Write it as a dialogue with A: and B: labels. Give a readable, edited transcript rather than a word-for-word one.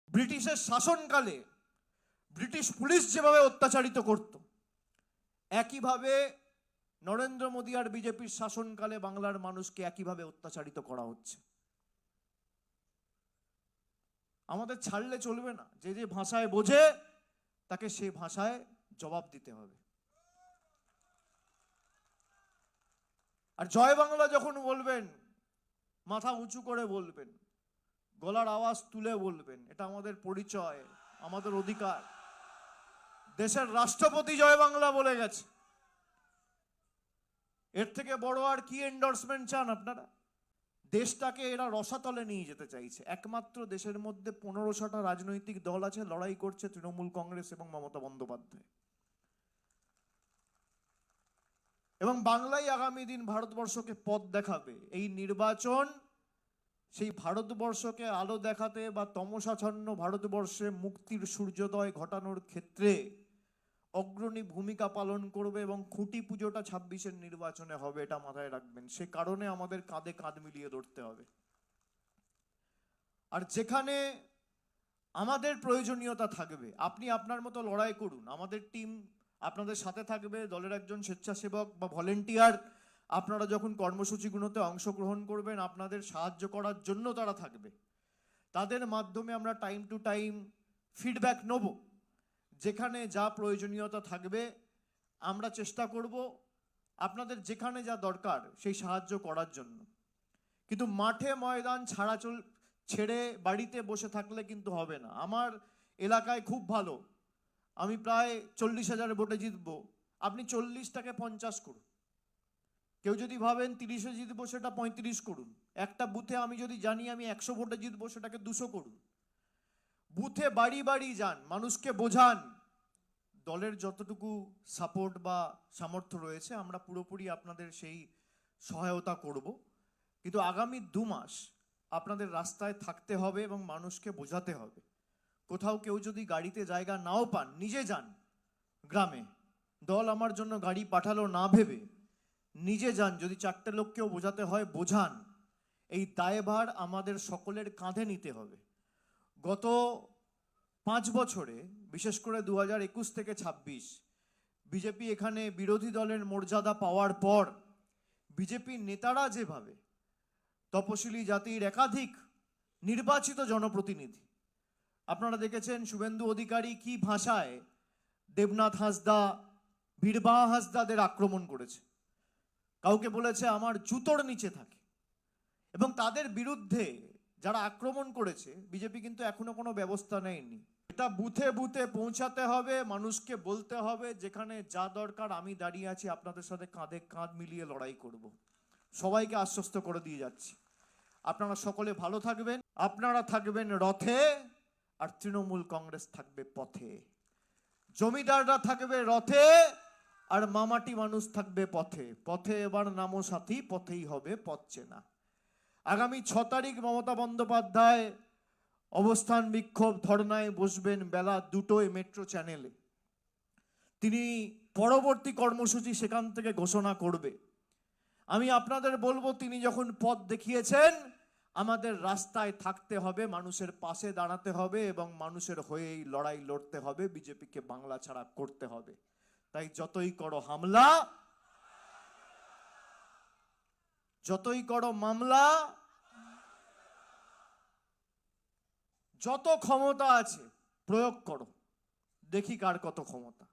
A: ব্রিটিশের শাসনকালে British police যেভাবে অত্যাচারিত করত, একইভাবে নরেন্দ্র মোদী আর বিজেপির শাসনকালে বাংলার মানুষকে একইভাবে অত্যাচারিত করা হচ্ছে। আমাদের ছাড়লে চলবে না। যে যে ভাষায় বোঝে তাকে সেই ভাষায় জবাব দিতে হবে। আর জয় বাংলা যখন বলবেন, মাথা উঁচু করে বলবেন, গলার আওয়াজ তুলে বলবেন। এটা আমাদের পরিচয়, আমাদের অধিকার। দেশের রাষ্ট্রপতি জয় বাংলা বলে গেছে। এর থেকে বড় আর কি এন্ডোর্সমেন্ট চান আপনারা? দেশটাকে এরা রসাতলে নিয়ে যেতে চাইছে। একমাত্র দেশের মধ্যে 1500টা রাজনৈতিক দল আছে, লড়াই করছে তৃণমূল কংগ্রেস এবং মমতা বন্দ্যোপাধ্যায়। এবং বাংলাই আগামী দিন ভারতবর্ষকে পথ দেখাবে। এই নির্বাচন সেই ভারতবর্ষকে আলো দেখাতে বা তমসাচ্ছন্ন ভারতবর্ষে মুক্তির সূর্যোদয় ঘটানোর ক্ষেত্রে অগ্রণী ভূমিকা পালন করবে এবং খুঁটি পুজোটা 26-এর নির্বাচনে হবে, এটা মাথায় রাখবেন। সে কারণে আমাদের কাঁধে কাঁধ মিলিয়ে ধরতে হবে। আর যেখানে আমাদের প্রয়োজনীয়তা থাকবে, আপনি আপনার মতো লড়াই করুন। আমাদের টিম আপনাদের সাথে থাকবে, দলের একজন স্বেচ্ছাসেবক বা ভলেন্টিয়ার আপনারা যখন কর্মসূচিগুলোতে অংশগ্রহণ করবেন, আপনাদের সাহায্য করার জন্য তারা থাকবে। তাদের মাধ্যমে আমরা টাইম টু টাইম ফিডব্যাক নেব। যেখানে যা প্রয়োজনীয়তা থাকবে আমরা চেষ্টা করব আপনাদের যেখানে যা দরকার সেই সাহায্য করার জন্য। কিন্তু মাঠে ময়দান ছেড়ে বাড়িতে বসে থাকলে কিন্তু হবে না। আমার এলাকায় খুব ভালো, আমি প্রায় 40,000 ভোটে জিতবো। আপনি 40টাকে 50 করুন। কেউ যদি ভাবেন 30-এ জিতবো, সেটা 35 করুন। একটা বুথে আমি যদি জানি আমি 100 ভোটে জিতবো, সেটাকে 200 করুন। বুথে বাড়ি বাড়ি যান, মানুষকে বোঝান। দলের যতটুকু সাপোর্ট বা সামর্থ্য রয়েছে আমরা পুরোপুরি আপনাদের সেই সহায়তা করব। কিন্তু আগামী 2 মাস আপনাদের রাস্তায় থাকতে হবে এবং মানুষকে বোঝাতে হবে। কোথাও কেউ যদি গাড়িতে জায়গা নাও পান, নিজে যান গ্রামে। দল আমার জন্য গাড়ি পাঠালো না ভেবে নিজে যান। যদি 4টে লোককেও বোঝাতে হয় বোঝান। এই দায়ভার আমাদের সকলের কাঁধে নিতে হবে। গত 5 বছরে, বিশেষ করে 2021 থেকে 26, বিজেপি এখানে বিরোধী দলের মর্যাদা পাওয়ার পর বিজেপি নেতারা যেভাবে তপশিলি জাতির একাধিক নির্বাচিত জনপ্রতিনিধি, আপনারা দেখেছেন শুভেন্দু অধিকারী কি ভাষায় দেবনাথ হাঁসদা, বীরবাহা হাঁসদাদের আক্রমণ করেছে। কাউকে বলেছে আমার জুতোর নিচে থাকে। এবং তাদের বিরুদ্ধে যারা আক্রমণ করেছে, বিজেপি কিন্তু এখনো কোনো ব্যবস্থা নেয়নি। এটা বুথে বুথে পৌঁছাতে হবে, মানুষকে বলতে হবে যেখানে যা দরকার আমি দাঁড়িয়ে আছি, আপনাদের সাথে কাঁধে কাঁধ মিলিয়ে লড়াই করব। সবাইকে আশ্বস্ত করে দিয়ে যাচ্ছি। আপনারা সকলে ভালো থাকবেন। আপনারা থাকবেন রথে আর তৃণমূল কংগ্রেস থাকবে পথে। জমিদাররা থাকবে রথে আর মামাটি মানুষ থাকবে পথে। পথে এবার নামো সাথী, পথেই হবে পথ চেনা। আগামী 6 তারিখ মমতা বন্দ্যোপাধ্যায় অবস্থান বিক্ষোভ ধর্নায় বসবেন বেলা 2টোয় মেট্রো চ্যানেলে। তিনি পরবর্তী কর্মসূচি সেখান থেকে ঘোষণা করবে। আমি আপনাদের বলবো, তিনি যখন পথ দেখিয়েছেন, আমাদের রাস্তায় থাকতে হবে, মানুষের পাশে দাঁড়াতে হবে এবং মানুষের হয়েই লড়াই লড়তে হবে। বিজেপিকে বাংলা ছাড়া করতে হবে। তাই যতই করো হামলা, যতই করো মামলা, যত ক্ষমতা আছে প্রয়োগ করো, দেখি কার কত ক্ষমতা।